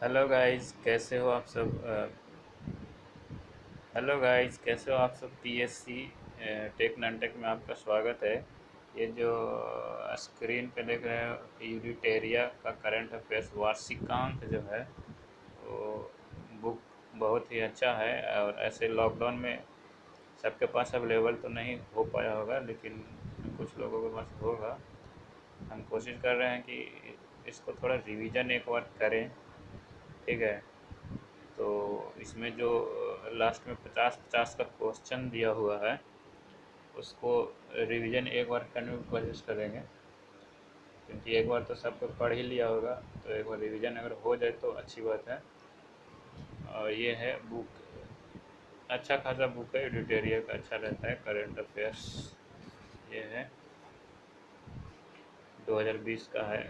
Hello guys कैसे हो आप सब हेलो गाइस कैसे हो आप सब। पीएससी टेक नॉनटेक में आपका स्वागत है। ये जो स्क्रीन पे देख रहे हो यूरिटेरिया का करंट अफेयर्स वार्षिकांक जो है वो बुक बहुत ही अच्छा है। और ऐसे लॉकडाउन में सबके पास अवेलेबल तो नहीं हो पाया होगा, लेकिन कुछ लोगों के पास होगा। हम कोशिश कर रहे हैं कि इसको थोड़ा रिवीजन एक बार करें। ठीक है, तो इसमें जो लास्ट में 50-50 का क्वेश्चन दिया हुआ है उसको रिवीजन एक बार करने की कोशिश करेंगे, क्योंकि एक बार तो सबको पढ़ ही लिया होगा, तो एक बार रिवीजन अगर हो जाए तो अच्छी बात है। और ये है बुक, अच्छा खासा बुक है, एडिटोरियल का अच्छा रहता है, करंट अफेयर्स। ये है 2020 का है।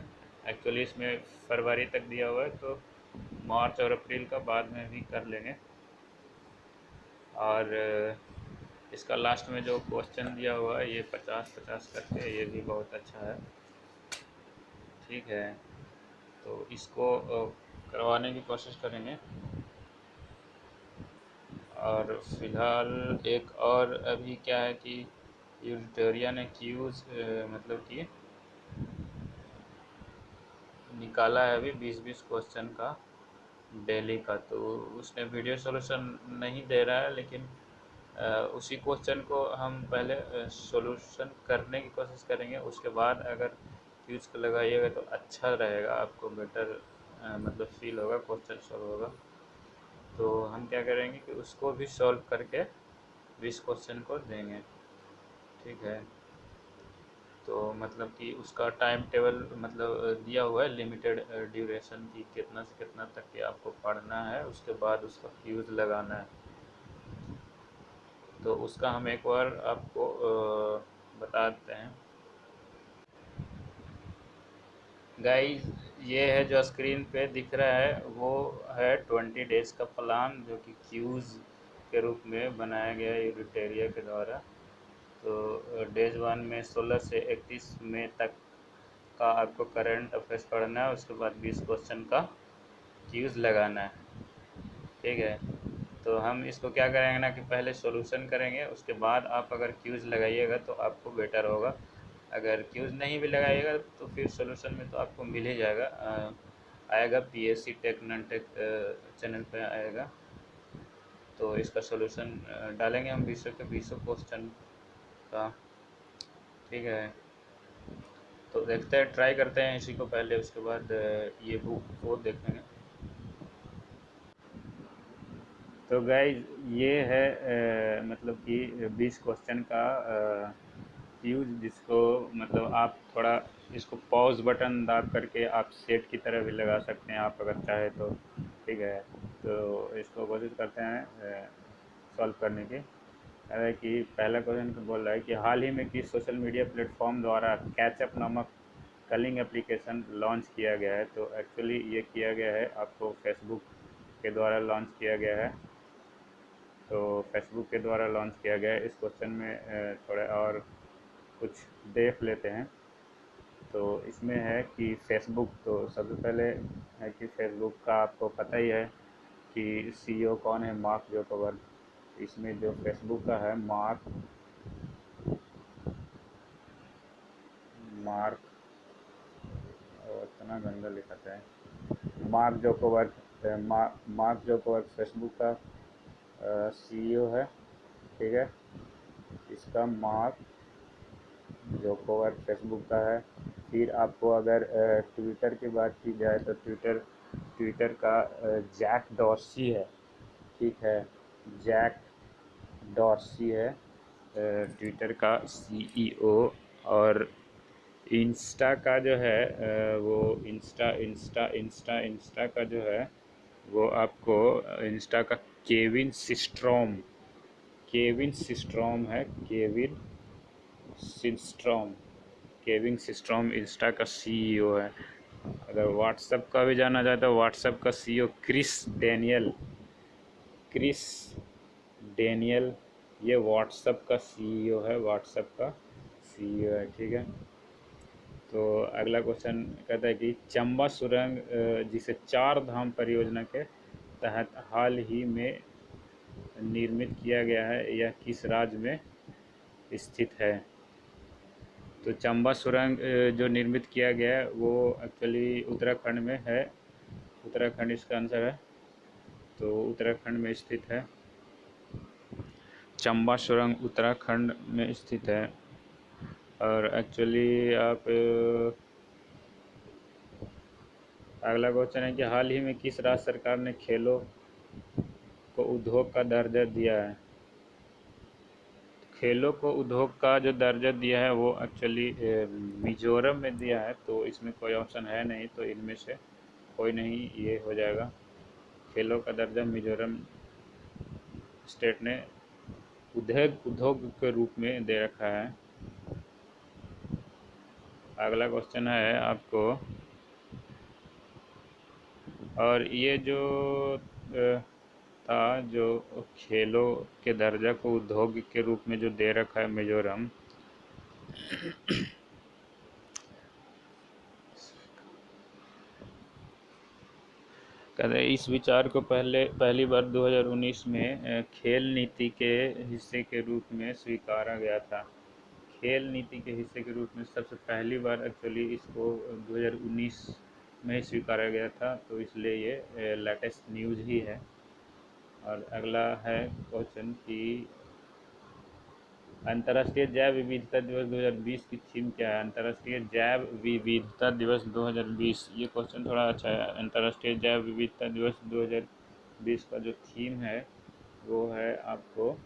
एक्चुअली इसमें फरवरी तक दिया हुआ है, तो मार्च और अप्रैल का बाद में भी कर लेंगे। और इसका लास्ट में जो क्वेश्चन दिया हुआ है ये 50-50 करके, ये भी बहुत अच्छा है। ठीक है, तो इसको करवाने की कोशिश करेंगे। और फिलहाल एक और अभी क्या है कि यूरिटोरिया ने क्यूज़ मतलब कि निकाला है अभी 20-20 क्वेश्चन का डेली का। तो उसने वीडियो सॉल्यूशन नहीं दे रहा है, लेकिन उसी क्वेश्चन को हम पहले सॉल्यूशन करने की कोशिश करेंगे, उसके बाद अगर क्यूज को लगाइएगा तो अच्छा रहेगा, आपको बेटर मतलब फील होगा, क्वेश्चन सॉल्व होगा। तो हम क्या करेंगे कि उसको भी सॉल्व करके 20 क्वेश्चन को देंगे। ठीक है, तो मतलब कि उसका टाइम टेबल मतलब दिया हुआ है, लिमिटेड ड्यूरेशन की, कितना से कितना तक के आपको पढ़ना है, उसके बाद उसका क्यूज लगाना है। तो उसका हम एक बार आपको बता देते हैं। गाइस, ये है जो स्क्रीन पे दिख रहा है वो है 20 डेज का प्लान, जो कि क्यूज़ के रूप में बनाया गया है यूरिटेरिया के द्वारा। तो डेज वन में 16 से 31 मई तक का आपको करंट अफेयर्स पढ़ना है, उसके बाद 20 क्वेश्चन का क्यूज़ लगाना है। ठीक है, तो हम इसको क्या करेंगे ना कि पहले सॉल्यूशन करेंगे, उसके बाद आप अगर क्यूज़ लगाइएगा तो आपको बेटर होगा। अगर क्यूज़ नहीं भी लगाइएगा तो फिर सॉल्यूशन में तो आपको मिल ही जाएगा। आएगा PSC tech non tech channel पे आएगा, तो इसका सॉल्यूशन डालेंगे हम 20 के 20 क्वेश्चन का। ठीक है, तो देखते हैं, ट्राई करते हैं इसी को पहले, उसके बाद ये बुक को देखेंगे। तो गाइज, ये है मतलब कि 20 क्वेश्चन का यूज, जिसको मतलब आप थोड़ा इसको पॉज बटन दाब करके आप सेट की तरह भी लगा सकते हैं, आप अगर चाहे तो। ठीक है, तो इसको कोशिश करते हैं सॉल्व करने की। है कि पहला क्वेश्चन बोल रहा है कि हाल ही में किस सोशल मीडिया प्लेटफॉर्म द्वारा कैचअप नामक कलिंग एप्लीकेशन लॉन्च किया गया है। तो एक्चुअली ये किया गया है आपको फेसबुक के द्वारा लॉन्च किया गया है। तो फेसबुक के द्वारा लॉन्च किया गया है। इस क्वेश्चन में थोड़ा और कुछ देख लेते हैं। तो इसमें है कि फेसबुक, तो सबसे पहले है कि फेसबुक का आपको पता ही है कि सीईओ कौन है, मार्क जुकरबर्ग। इसमें जो फेसबुक का है मार्क मार्क इतना गंदा लिखा है, mark Zuckerberg. Mark Zuckerberg Facebook का सीईओ है। ठीक है, इसका मार्क जुकरबर्ग फेसबुक का है। फिर आपको अगर ट्विटर की बात की जाए तो ट्विटर ट्विटर का जैक डॉर्सी है। ठीक है, जैक डॉर्सी है ट्विटर का सीईओ। और इंस्टा का जो है वो इंस्टा इंस्टा इंस्टा इंस्टा का जो है वो आपको इंस्टा का केविन सिस्ट्रॉम है। सिस्ट्रॉम केविन सिस्ट्रॉम इंस्टा का सीईओ है। अगर व्हाट्सएप का भी जाना जाए तो व्हाट्सएप का सीईओ क्रिस डेनियल, ये व्हाट्सएप का सीईओ है, व्हाट्सएप का सीईओ है। ठीक है, तो अगला क्वेश्चन कहता है कि चंबा सुरंग जिसे चार धाम परियोजना के तहत हाल ही में निर्मित किया गया है, यह किस राज्य में स्थित है? तो चंबा सुरंग जो निर्मित किया गया है वो एक्चुअली उत्तराखंड में है। उत्तराखंड इसका आंसर है, तो उत्तराखंड में स्थित है। चंबा सुरंग उत्तराखंड में स्थित है। और एक्चुअली आप अगला क्वेश्चन है कि हाल ही में किस राज्य सरकार ने खेलों को उद्योग का दर्जा दिया है? खेलों को उद्योग का जो दर्जा दिया है वो एक्चुअली मिजोरम में दिया है, तो इसमें कोई ऑप्शन है नहीं, तो इनमें से कोई नहीं, ये हो जाएगा। खेलों का दर्जा मिजोरम स्टेट ने उद्योग के रूप में दे रखा है। अगला क्वेश्चन है आपको, और ये जो था जो खेलों के दर्जा को उद्योग के रूप में जो दे रखा है मिजोरम, कहते हैं इस विचार को पहली बार 2019 में खेल नीति के हिस्से के रूप में स्वीकारा गया था। खेल नीति के हिस्से के रूप में सबसे पहली बार एक्चुअली इसको 2019 में स्वीकारा गया था, तो इसलिए ये लेटेस्ट न्यूज़ ही है। और अगला है क्वेश्चन कि अंतर्राष्ट्रीय जैव विविधता दिवस 2020 की थीम क्या है? अंतर्राष्ट्रीय जैव विविधता दिवस 2020, ये क्वेश्चन थोड़ा अच्छा है। अंतर्राष्ट्रीय जैव विविधता दिवस 2020 का जो थीम है वो है आपको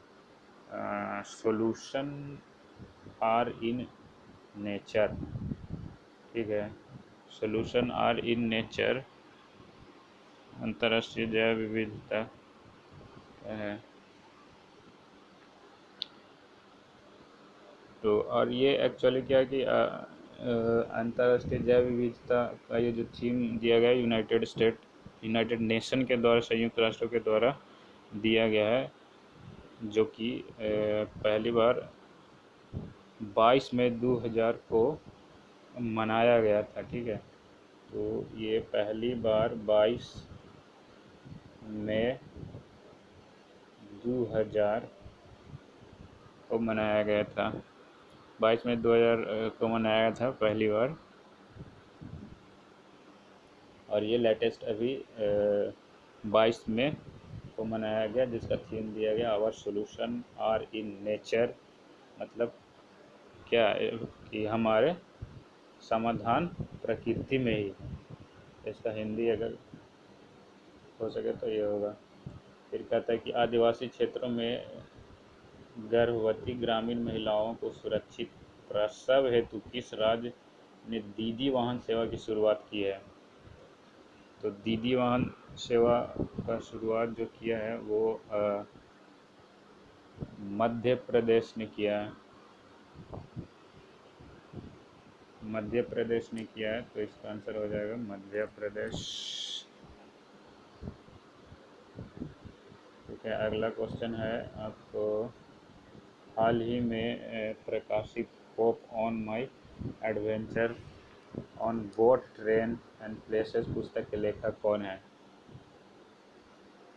सॉल्यूशन आर इन नेचर। ठीक है, सॉल्यूशन आर इन नेचर अंतर्राष्ट्रीय जैव विविधता है। तो और ये एक्चुअली क्या है कि अंतर्राष्ट्रीय जैव विविधता का ये जो थीम दिया गया है यूनाइटेड नेशन के द्वारा, संयुक्त राष्ट्रों के द्वारा दिया गया है, जो कि पहली बार 22 मई 2000 को मनाया गया था। ठीक है, तो ये पहली बार 22 मई 2000 को मनाया गया था। 22 मई 2000 को मनाया गया था पहली बार, और ये लेटेस्ट अभी 22 मई को मनाया गया, जिसका थीम दिया गया our solution are in nature. मतलब क्या है कि हमारे समाधान प्रकृति में ही है। इसका हिंदी अगर हो सके तो ये होगा। फिर कहता है कि आदिवासी क्षेत्रों में गर्भवती ग्रामीण महिलाओं को सुरक्षित प्रसव हेतु किस राज्य ने दीदी वाहन सेवा की शुरुआत की है? तो दीदी वाहन सेवा का शुरुआत जो किया है वो मध्य प्रदेश ने किया है। मध्य प्रदेश ने किया है, तो इसका आंसर हो जाएगा मध्य प्रदेश। ठीक है, अगला क्वेश्चन है आपको, हाल ही में प्रकाशित hope on my adventure on boat train and places पुस्तक के लेखक कौन है?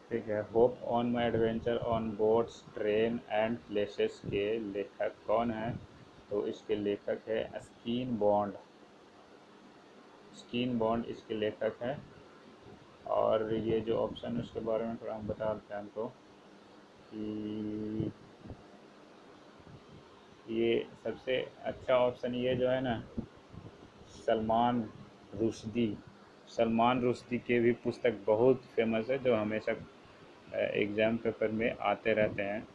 ठीक है, hope on my adventure on boats train and places के लेखक कौन है? तो इसके लेखक है स्कीन बॉन्ड। स्कीन बॉन्ड इसके लेखक है। और ये जो ऑप्शन है उसके बारे में थोड़ा हम बता देते हैं आपको कि ये सबसे अच्छा ऑप्शन ये जो है ना, सलमान रुश्दी। सलमान रुश्दी के भी पुस्तक बहुत फेमस है, जो हमेशा एग्ज़ाम पेपर में आते रहते हैं।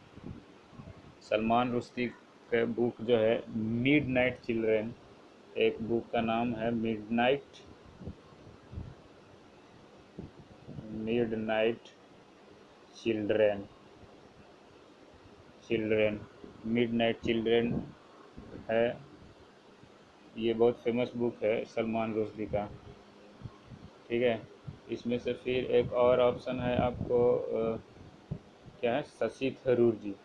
सलमान रुश्दी का बुक जो है मिडनाइट चिल्ड्रेन, एक बुक का नाम है मिडनाइट चिल्ड्रेन मिडनाइट चिल्ड्रेन है। ये बहुत फेमस बुक है सलमान रुश्दी का। ठीक है, इसमें से फिर एक और ऑप्शन है आपको क्या है, शशि थरूर जी।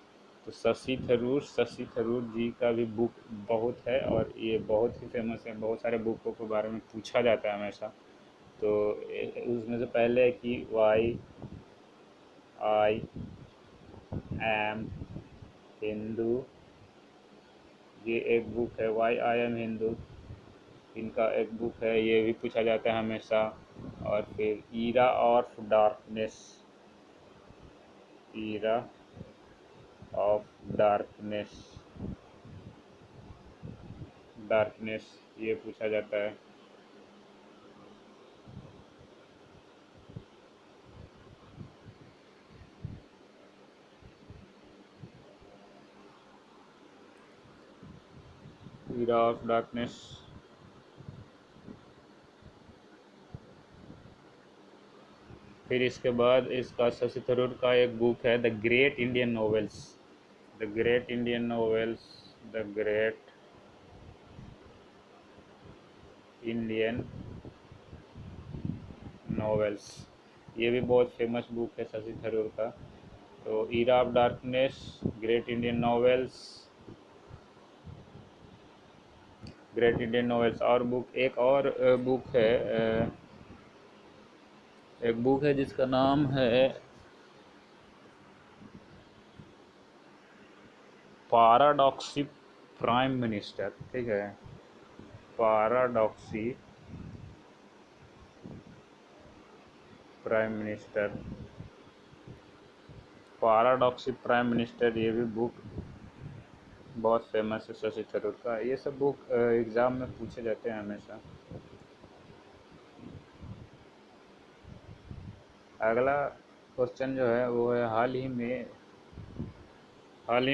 तो शशि थरूर जी का भी बुक बहुत है और ये बहुत ही फेमस है, बहुत सारे बुकों के बारे में पूछा जाता है हमेशा। तो उसमें से पहले है कि वाई आई एम हिंदू, ये एक बुक है। वाई आई एम हिंदू इनका एक बुक है, ये भी पूछा जाता है हमेशा। और फिर era of darkness, era of darkness, darkness ये पूछा जाता है। Era of darkness. फिर इसके बाद इसका शशि थरूर का एक बुक है the great Indian novels, the great Indian novels, the great Indian novels, ये भी बहुत फेमस बुक है शशि थरूर का। तो era of darkness, great Indian novels, great Indian novels. और बुक एक और बुक है, एक बुक है जिसका नाम है पैराडॉक्सी प्राइम मिनिस्टर, ठीक है, पैराडॉक्सी प्राइम मिनिस्टर, पैराडॉक्सी प्राइम मिनिस्टर, ये भी बुक बहुत फेमस है शशि थरूर का। ये सब बुक एग्ज़ाम में पूछे जाते हैं हमेशा। अगला क्वेश्चन जो है वो है हाल ही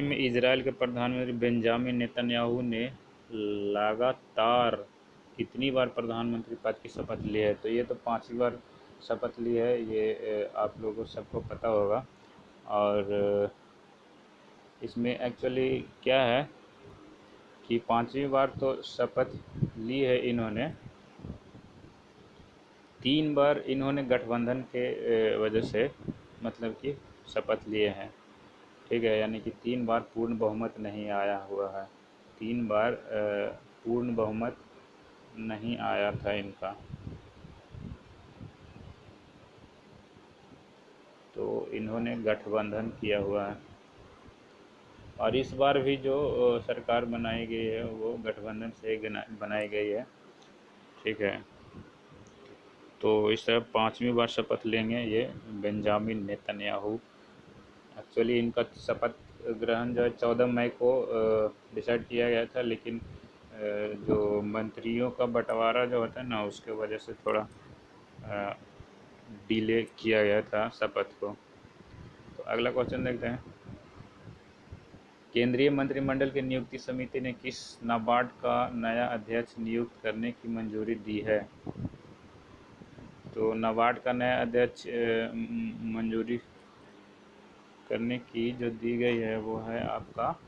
में इजराइल के प्रधानमंत्री बेंजामिन नेतन्याहू ने लगातार कितनी बार प्रधानमंत्री पद की शपथ ली है? तो ये तो 5वीं बार शपथ ली है, ये आप लोगों सबको पता होगा। और इसमें एक्चुअली क्या है कि 5वीं बार तो शपथ ली है इन्होंने, 3 बार इन्होंने गठबंधन के वजह से मतलब कि शपथ लिए हैं, ठीक है, यानी कि 3 बार पूर्ण बहुमत नहीं आया हुआ है, 3 बार पूर्ण बहुमत नहीं आया था इनका। तो इन्होंने गठबंधन किया हुआ है और इस बार भी जो सरकार बनाई गई है वो गठबंधन से बनाई गई है, ठीक है। तो इस तरह 5वीं बार शपथ लेंगे ये बेंजामिन नेतन्याहू। एक्चुअली इनका शपथ ग्रहण जो है 14 मई को डिसाइड किया गया था, लेकिन जो मंत्रियों का बंटवारा जो होता है ना उसके वजह से थोड़ा डिले किया गया था शपथ को। तो अगला क्वेश्चन देखते हैं। केंद्रीय मंत्रिमंडल की नियुक्ति समिति ने किस नाबार्ड का नया अध्यक्ष नियुक्त करने की मंजूरी दी है? तो नाबार्ड का नया अध्यक्ष मंजूरी करने की जो दी गई है वो है आपका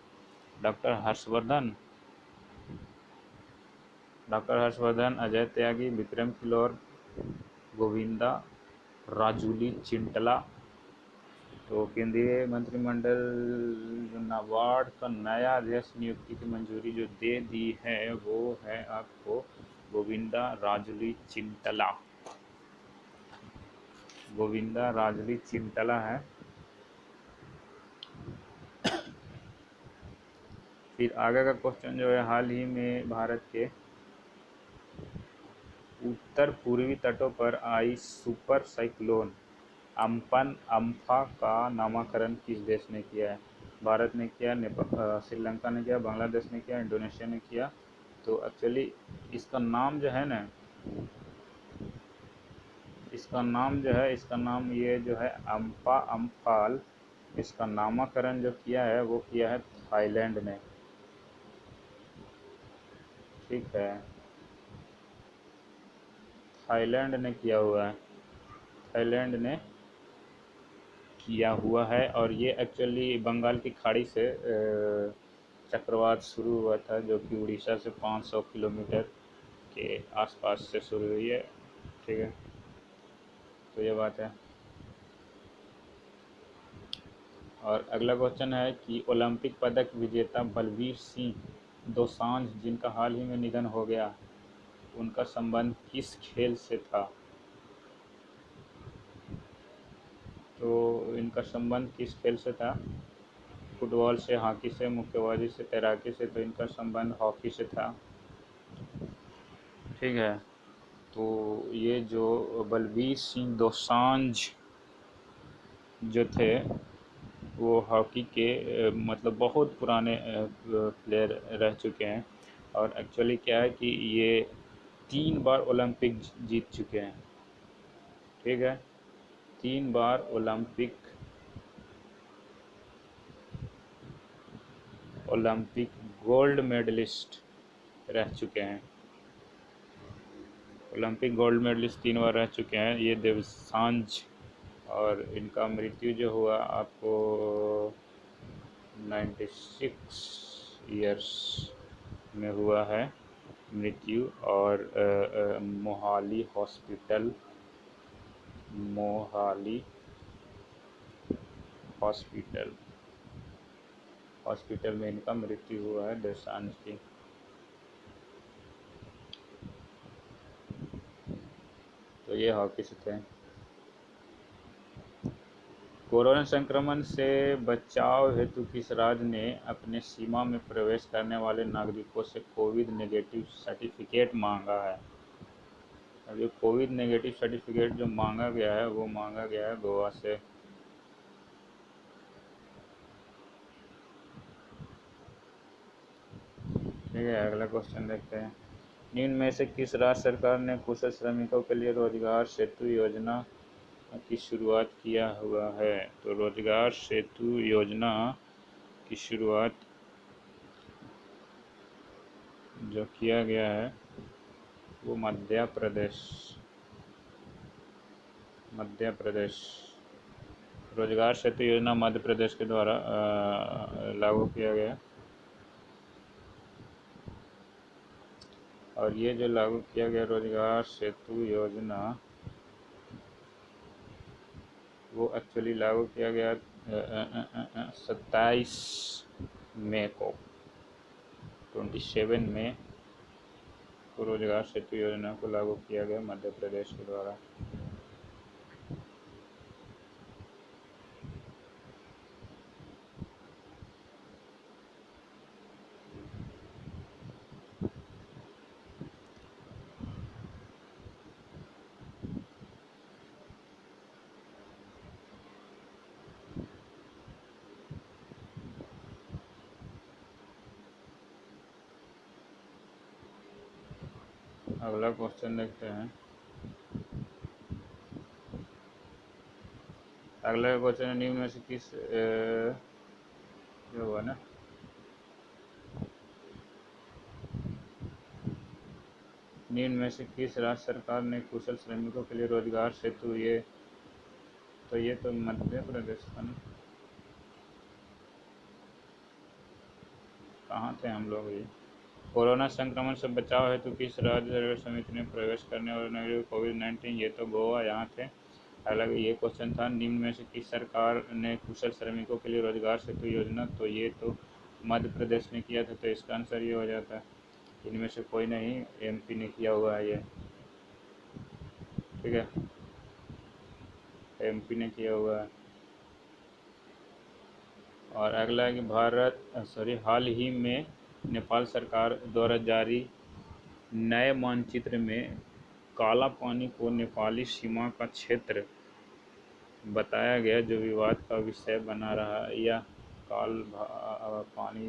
डॉक्टर हर्षवर्धन, डॉक्टर हर्षवर्धन, अजय त्यागी, विक्रम किलोर, गोविंदा राजूली चिंटला। तो केंद्रीय मंत्रिमंडल नाबार्ड का नया अध्यक्ष नियुक्ति की मंजूरी जो दे दी है वो है आपको गोविंदा राजूली चिंटला, गोविंदा राजूली चिंटला है। फिर आगे का क्वेश्चन जो है, हाल ही में भारत के उत्तर पूर्वी तटों पर आई सुपर साइक्लोन अम्फा का नामकरण किस देश ने किया है? भारत ने किया, श्रीलंका ने किया, बांग्लादेश ने किया, इंडोनेशिया ने किया। तो एक्चुअली इसका नाम जो है ना, इसका नाम जो है, इसका नाम ये जो है अम्फाल, इसका नामकरण जो किया है वो किया है थाईलैंड ने, ठीक है, थाईलैंड ने किया हुआ है, थाईलैंड ने किया हुआ है। और ये एक्चुअली बंगाल की खाड़ी से चक्रवात शुरू हुआ था जो कि उड़ीसा से 500 किलोमीटर के आसपास से शुरू हुई है, ठीक है। तो ये बात है। और अगला क्वेश्चन है कि ओलंपिक पदक विजेता बलवीर सिंह दोसांझ जिनका हाल ही में निधन हो गया, उनका संबंध किस खेल से था? तो इनका संबंध किस खेल से था? फुटबॉल से, हॉकी से, मुक्केबाजी से, तैराकी से। तो इनका संबंध हॉकी से था। ठीक है, तो ये जो बलवीर सिंह दोसांझ जो थे वो हॉकी के मतलब बहुत पुराने प्लेयर रह चुके हैं। और एक्चुअली क्या है कि ये 3 बार ओलंपिक जीत चुके हैं। ठीक है, 3 बार ओलंपिक गोल्ड मेडलिस्ट रह चुके हैं। ओलंपिक गोल्ड मेडलिस्ट 3 बार रह चुके हैं ये दोसांझ। और इनका मृत्यु जो हुआ आपको 96 ईयर्स में हुआ है मृत्यु। और मोहाली हॉस्पिटल में इनका मृत्यु हुआ है दोसांझ की। तो ये हॉकी से थे। कोरोना संक्रमण से बचाव हेतु किस राज्य ने अपने सीमा में प्रवेश करने वाले नागरिकों से कोविड नेगेटिव सर्टिफिकेट मांगा है? अब ये कोविड नेगेटिव सर्टिफिकेट जो मांगा गया है वो मांगा गया है गोवा से। ठीक है, अगला क्वेश्चन देखते हैं। निम्न में से किस राज्य सरकार ने कुशल श्रमिकों के लिए रोजगार सेतु योजना की शुरुआत किया हुआ है? तो रोजगार सेतु योजना की शुरुआत जो किया गया है वो मध्य प्रदेश रोजगार सेतु योजना मध्य प्रदेश के द्वारा लागू किया गया। और ये जो लागू किया गया रोजगार सेतु योजना वो एक्चुअली लागू किया गया 27 मई को 27 मई को रोजगार सेतु योजना को लागू किया गया मध्य प्रदेश के द्वारा। अगला क्वेश्चन देखते हैं। अगला क्वेश्चन निम्न में से किस जो हुआ ना निम्न में से किस राज्य सरकार ने कुशल श्रमिकों के लिए रोजगार सेतु ये तो मध्य प्रदेश था ना। कहाँ थे हम लोग? ये कोरोना संक्रमण से बचाव हेतु किस राज्य रेलवे समिति में प्रवेश करने वाले नागरिक कोविड-19? ये तो गोवा यहाँ थे। हालांकि ये क्वेश्चन था निम्न में से किस सरकार ने कुशल श्रमिकों के लिए रोजगार सेतु योजना? तो ये तो मध्य प्रदेश ने किया था, तो इसका आंसर ये हो जाता है। इनमें से कोई नहीं, एमपी ने किया हुआ है ये। ठीक है, एमपी ने किया हुआ है। और अगला है कि हाल ही में नेपाल सरकार द्वारा जारी नए मानचित्र में काला पानी को नेपाली सीमा का क्षेत्र बताया गया, जो विवाद का विषय बना रहा। यह पानी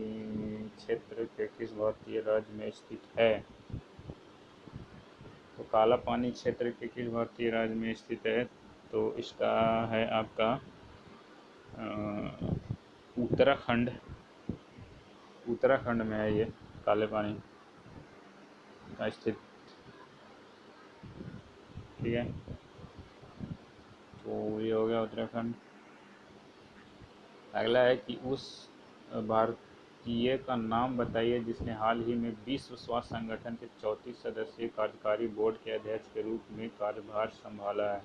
क्षेत्र के किस भारतीय राज्य में स्थित है? तो काला पानी क्षेत्र के किस भारतीय राज्य में स्थित है? तो इसका है आपका उत्तराखंड में है ये काले पानी का स्थित। ठीक है, तो ये हो गया उत्तराखंड। अगला है कि उस भारतीय का नाम बताइए जिसने हाल ही में विश्व स्वास्थ्य संगठन के 34 सदस्यीय कार्यकारी बोर्ड के अध्यक्ष के रूप में कार्यभार संभाला है।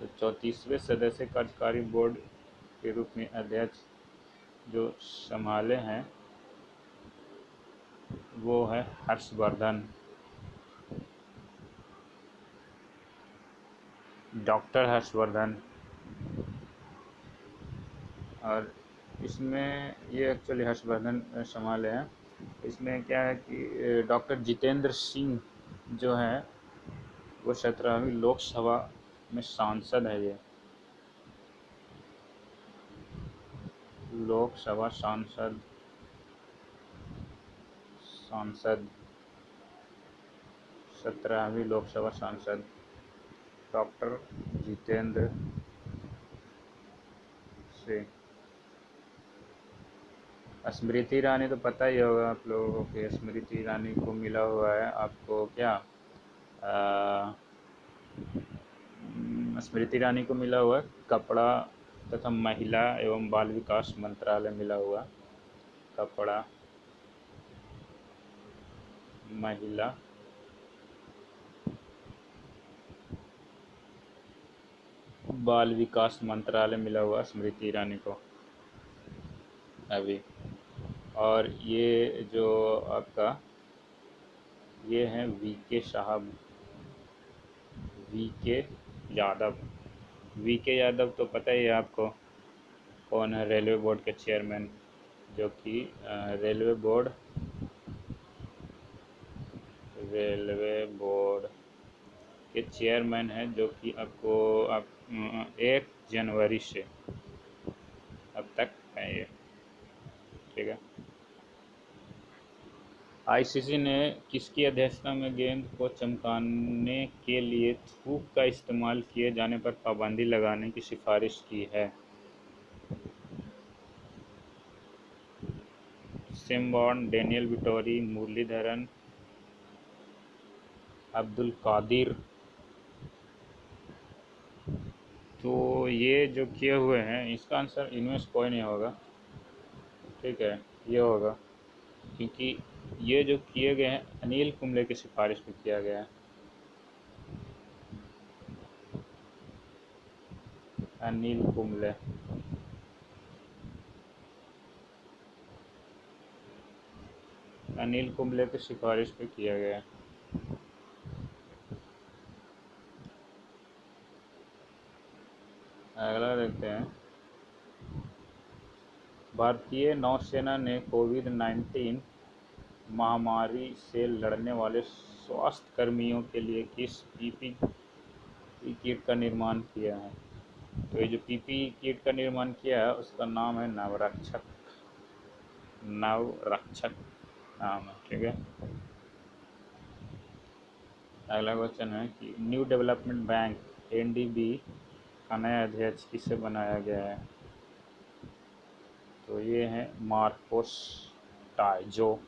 तो 34वें सदस्य कार्यकारी बोर्ड के रूप में अध्यक्ष जो संभाले हैं वो है हर्षवर्धन, डॉक्टर हर्षवर्धन। और इसमें ये एक्चुअली हर्षवर्धन संभाले हैं। इसमें क्या है कि डॉक्टर जितेंद्र सिंह जो है वो 17वीं लोकसभा में सांसद है। ये लोकसभा सांसद 17वीं लोकसभा सांसद डॉक्टर जितेंद्र सिंह। स्मृति ईरानी तो पता ही होगा आप लोगों को कि स्मृति ईरानी को मिला हुआ है आपको क्या स्मृति ईरानी को मिला हुआ है कपड़ा तथा महिला एवं बाल विकास मंत्रालय मिला हुआ। कपड़ा, महिला बाल विकास मंत्रालय मिला हुआ स्मृति ईरानी को अभी। और ये जो आपका ये हैं वीके साहब, वीके यादव। वीके यादव तो पता ही है आपको कौन है, रेलवे बोर्ड के चेयरमैन, जो कि रेलवे बोर्ड के चेयरमैन हैं, जो कि आपको 1 जनवरी से अब तक है ये। ठीक है। आईसीसी ने किसकी अध्यक्षता में गेंद को चमकाने के लिए थूक का इस्तेमाल किए जाने पर पाबंदी लगाने की सिफारिश की है? सिमबॉर्न, डेनियल विटोरी, मुरलीधरन, अब्दुल कादिर। तो ये जो किए हुए हैं इसका आंसर इनमें से कोई नहीं होगा। ठीक है, ये होगा क्योंकि ये जो किए गए हैं अनिल कुंबले की सिफारिश में किया गया है। अनिल कुंबले। अनिल कुंबले की सिफारिश पे किया गया है। अगला देखते हैं। भारतीय नौसेना ने कोविड-19 महामारी से लड़ने वाले स्वास्थ्य कर्मियों के लिए किस पीपीई किट का निर्माण किया है? तो ये जो पीपीई किट का निर्माण किया है उसका नाम है नवरक्षक। नवरक्षक नाम है। ठीक है। अगला क्वेश्चन है कि न्यू डेवलपमेंट बैंक एनडीबी का नया अध्यक्ष किसे बनाया गया है? तो ये है मार्कोस टाइजो।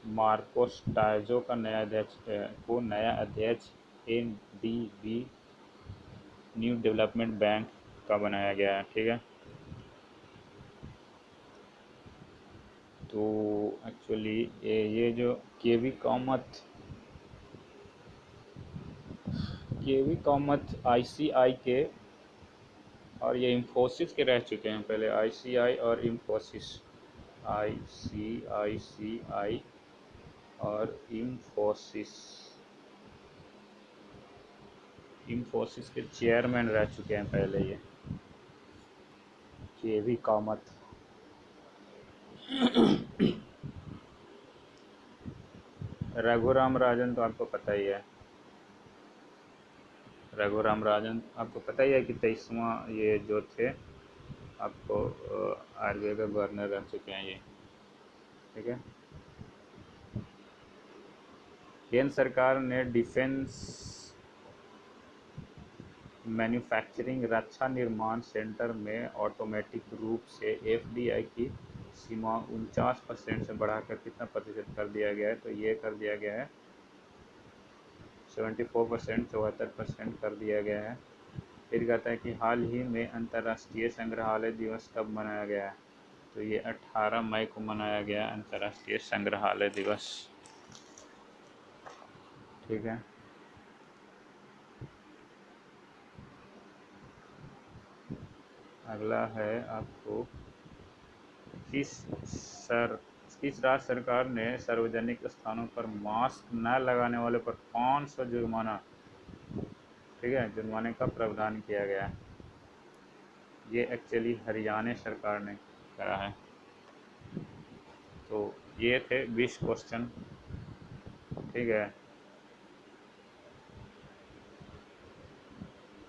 मार्कोस टाइजो का नया अध्यक्ष एनडीबी न्यू डेवलपमेंट बैंक का बनाया गया है। ठीक है। तो एक्चुअली ये जो केवी कामत आईसीआई के और ये इंफोसिस के रह चुके हैं पहले। आईसीआई और इंफोसिस, आईसीआई और इंफोसिस के चेयरमैन रह चुके हैं पहले ये केवी कामत। रघुराम राजन तो आपको पता ही है। रघुराम राजन आपको पता ही है कि 23वां ये जो थे आपको आरबीआई का गवर्नर रह चुके हैं ये। ठीक है। केंद्र सरकार ने डिफेंस मैन्युफैक्चरिंग रक्षा निर्माण सेंटर में ऑटोमेटिक रूप से एफडीआई की सीमा 49% से बढ़ाकर कितना प्रतिशत कर दिया गया है? तो ये कर दिया गया है 74%, 74% कर दिया गया है। फिर कहता है कि हाल ही में अंतर्राष्ट्रीय संग्रहालय दिवस कब मनाया गया है? तो ये 18 मई को मनाया गया अंतर्राष्ट्रीय संग्रहालय दिवस। ठीक है। अगला है आपको, किस सर किस राज्य सरकार ने सार्वजनिक स्थानों पर मास्क न लगाने वाले पर 500 जुर्माना, ठीक है, जुर्माने का प्रावधान किया गया है। ये एक्चुअली हरियाणा सरकार ने करा है। तो ये थे 20 क्वेश्चन, ठीक है।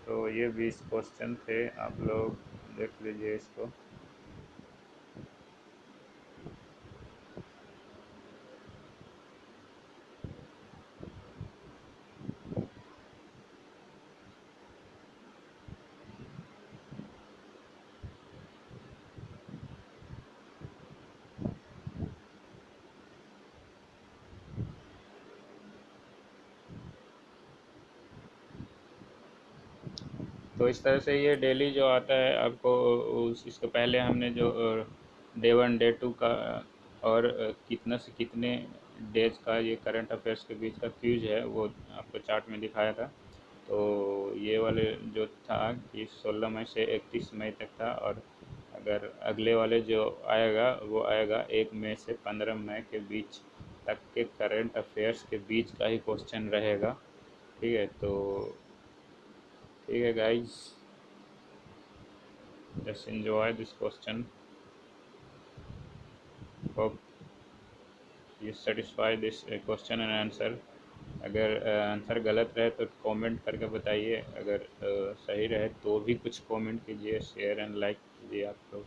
तो ये 20 क्वेश्चन थे, आप लोग देख लीजिए इसको। तो इस तरह से ये डेली जो आता है आपको, इसके पहले हमने जो डे 1 डे 2 का और कितना से कितने डेज का ये करंट अफेयर्स के बीच का क्यूज है वो आपको चार्ट में दिखाया था। तो ये वाले जो था कि 16 मई से 31 मई तक था, और अगर अगले वाले जो आएगा वो आएगा 1 मई से 15 मई के बीच तक के करंट अफेयर्स के बीच का ही क्वेश्चन रहेगा, ठीक है। तो ठीक है guys, just enjoy this question. Hope you satisfy this question and answer. अगर आंसर गलत रहे तो कमेंट करके बताइए, अगर सही रहे तो भी कुछ कमेंट कीजिए, शेयर एंड लाइक कीजिए आप लोग।